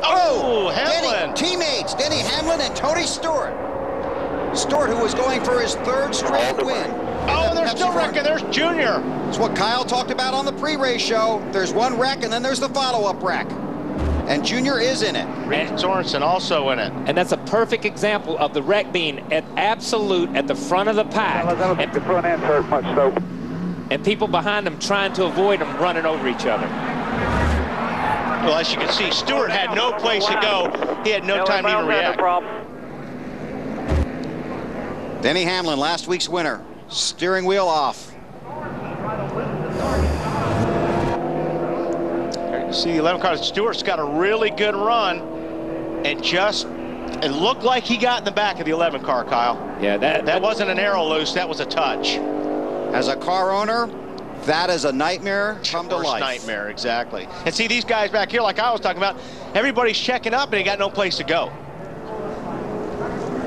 Oh, Hamlin. Teammates, Denny Hamlin and Tony Stewart. Stewart, who was going for his third straight win. Oh, and they're still wrecking. There's Junior. It's what Kyle talked about on the pre-race show. There's one wreck, and then there's the follow-up wreck. And Junior is in it. Reed Sorensen also in it. And that's a perfect example of the wreck being at the front of the pack. I don't think the front end hurt much, though. And people behind them trying to avoid them running over each other. Well, as you can see, Stewart had no place to go. He had no time to even react. Denny Hamlin, last week's winner. Steering wheel off. You see the 11 car. Stewart's got a really good run, and it looked like he got in the back of the 11 car, Kyle. Yeah, that wasn't an arrow loose. That was a touch. As a car owner, that is a nightmare come to life. Nightmare, exactly. And see these guys back here, like I was talking about, everybody's checking up and they got no place to go.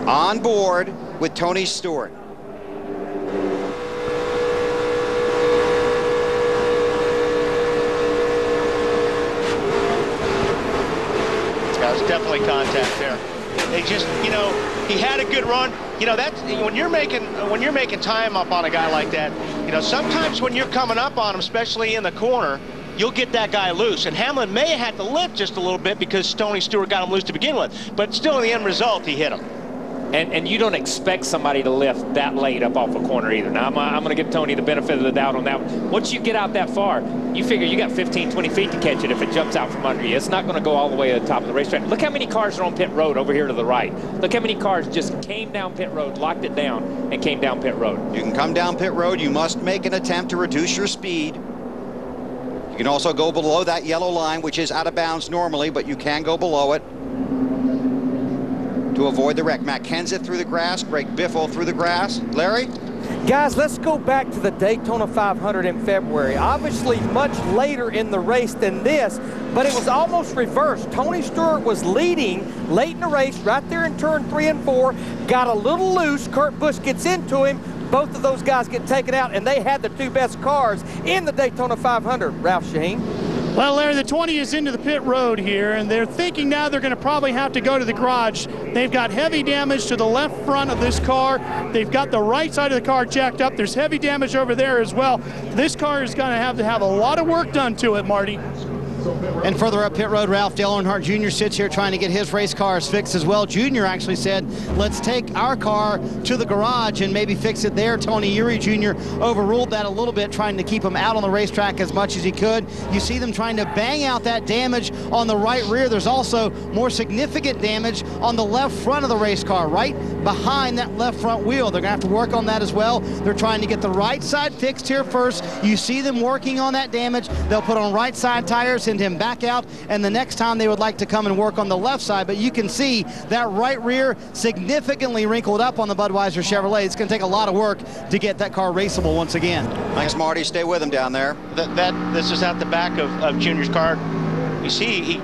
On board with Tony Stewart. There's definitely contact there. They just, he had a good run. That's when you're making time up on a guy like that. Sometimes when you're coming up on him, especially in the corner, you'll get that guy loose. And Hamlin may have had to lift just a little bit because Tony Stewart got him loose to begin with. But still, in the end result, he hit him. And you don't expect somebody to lift that late up off a corner either. Now, I'm going to give Tony the benefit of the doubt on that one. Once you get out that far, you figure you got 15, 20 feet to catch it if it jumps out from under you. It's not going to go all the way to the top of the racetrack. Look how many cars are on pit road over here to the right. Look how many cars just came down pit road, locked it down, and came down pit road. You can come down pit road. You must make an attempt to reduce your speed. You can also go below that yellow line, which is out of bounds normally, but you can go below it to avoid the wreck. Matt Kenseth through the grass, Greg Biffle through the grass. Larry? Guys, let's go back to the Daytona 500 in February. Obviously much later in the race than this, but it was almost reversed. Tony Stewart was leading late in the race, right there in turn 3 and 4, got a little loose. Kurt Busch gets into him. Both of those guys get taken out, and they had the two best cars in the Daytona 500. Ralph Shaheen. Well, Larry, the 20 is into the pit road here, and they're thinking now they're going to probably have to go to the garage. They've got heavy damage to the left front of this car. They've got the right side of the car jacked up. There's heavy damage over there as well. This car is going to have a lot of work done to it, Marty. And further up pit road, Ralph Dale Earnhardt Jr. sits here trying to get his race cars fixed as well. Jr. actually said, let's take our car to the garage and maybe fix it there. Tony Eury Jr. overruled that a little bit, trying to keep him out on the racetrack as much as he could. You see them trying to bang out that damage on the right rear. There's also more significant damage on the left front of the race car, right behind that left front wheel. They're going to have to work on that as well. They're trying to get the right side fixed here first. You see them working on that damage. They'll put on right side tires, send him back out, and the next time they would like to come and work on the left side. But you can see that right rear significantly wrinkled up on the Budweiser Chevrolet. It's going to take a lot of work to get that car raceable once again. Thanks, Marty. Stay with him down there. This is at the back of Junior's car. You see, he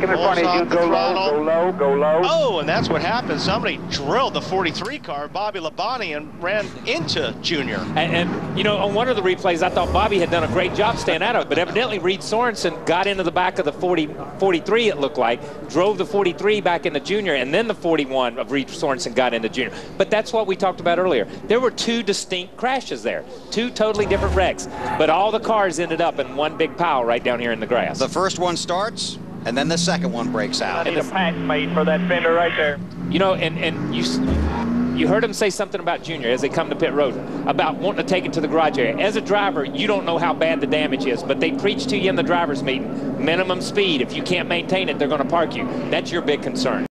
Come in front of you, go low, go low, go low. Oh, and that's what happened. Somebody drilled the 43 car, Bobby Labonte, and ran into Junior. And on one of the replays, I thought Bobby had done a great job staying out of it, but evidently Reed Sorensen got into the back of the 43, it looked like, drove the 43 back into Junior, and then the 41 of Reed Sorensen got into Junior. But that's what we talked about earlier. There were two distinct crashes there, two totally different wrecks, but all the cars ended up in one big pile right down here in the grass. The first one starts, and then the second one breaks out. I need a patch made for that fender right there. And you heard him say something about Junior as they come to pit road about wanting to take it to the garage area. As a driver, you don't know how bad the damage is, but they preach to you in the driver's meeting. Minimum speed. If you can't maintain it, they're going to park you. That's your big concern.